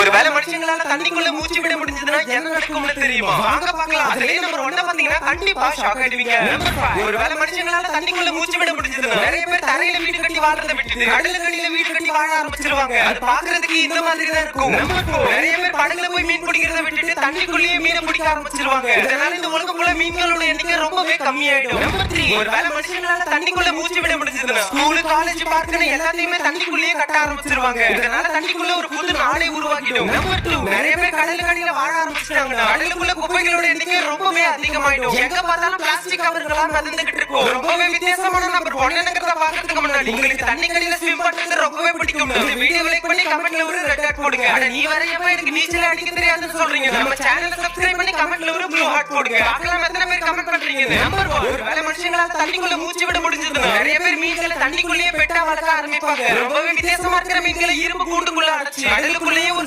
ஒருவேளை மனுஷங்களால தண்ணிக்குள்ள மூச்சு விட முடிஞ்சதுன்னா என்ன நடக்கும்னு தெரியுமா? வாங்க பார்க்கலாம். அதுலயே நம்பர் 1 பாத்தீங்கன்னா கண்டிப்பா ஷாக் ஆயிடுவீங்க. ஒருவேளை மனுஷங்களால தண்ணிக்குள்ள மூச்சு விட முடிஞ்சதுன்னா நிறைய பேர் தரையில வீடு கட்டி வாழறதை விட்டுட்டு கடலுக்கடியில வீடு கட்டி வாழ ஆரம்பிச்சிருவாங்க. அது பாக்குறதுக்கு இந்த மாதிரி தான் இருக்கும். நிறைய பேர் படகுல போய் மீன் பிடிக்கிறத விட்டுட்டு தண்ணிக்குள்ளேயே மீனை பிடிக்க ஆரம்பிச்சிருவாங்க. இதனால இந்த உலகத்துல மீன்களோட எண்ணிக்கை ரொம்பவே கம்மியாயிடும். ஒருவேளை மனுஷங்களால தண்ணிக்குள்ள மூச்சு விட முடிஞ்சதுன்னா ஸ்கூல் காலேஜ் பார்க்கணும் எல்லாத்தையுமே தண்ணிக்குள்ளேயே கட்ட ஆரம்பிச்சிருவாங்க. இதனால தண்ணிக்குள்ள ஒரு புது நாடே உருவாக்கிடும். நிறைய பேர் கடலுக்கடியில வாழ ஆரம்பிச்சிட்டாங்கன்னா கடலுக்குள்ள குப்பைகளோட எண்ணிக்கை ரொம்பவே அதிகமாயிடும். எங்க பார்த்தாலும் பிளாஸ்டிக் கவர்களா மிதந்துகிட்டு இருக்கும். ரொம்பவே வித்தியாசமான நம்பர் 1ங்கிறத பார்க்கறதுக்கு முன்னாடி உங்களுக்கு தண்ணிக்கடியில ஸ்விம் பண்றது ரொம்பவே பிடிக்கும். இந்த வீடியோ லைக் பண்ணி கமெண்ட்ல ஒரு ரெட் ஹார்ட் போடுங்க. அட நீ வரையப்ப எனக்கு நீச்சல் அடிக்க தெரியாதுன்னு சொல்றீங்க. நம்ம சேனலை சப்ஸ்கிரைப் பண்ணி கமெண்ட்ல ஒரு ப்ளூ ஹார்ட் போடுங்க. பார்க்கலாம் எத்தனை பேர் கமெண்ட் பண்றீங்க. நம்பர் 1 ஒருவேளை மனுஷங்களால தண்ணிக்குள்ள மூச்சு விட முடிஞ்சதுன்னா நிறைய பேர் மீன்களை தண்ணிக்குள்ளேயே பெட்டா வளர்க்க ஆரம்பிப்பாங்க. ரொம்பவே வித்தியாசமா இருக்கிற மீன்களை இரும்பு கூண்டுக்குள்ள அடைச்சு கடலுக்குள்ளேயே ஒரு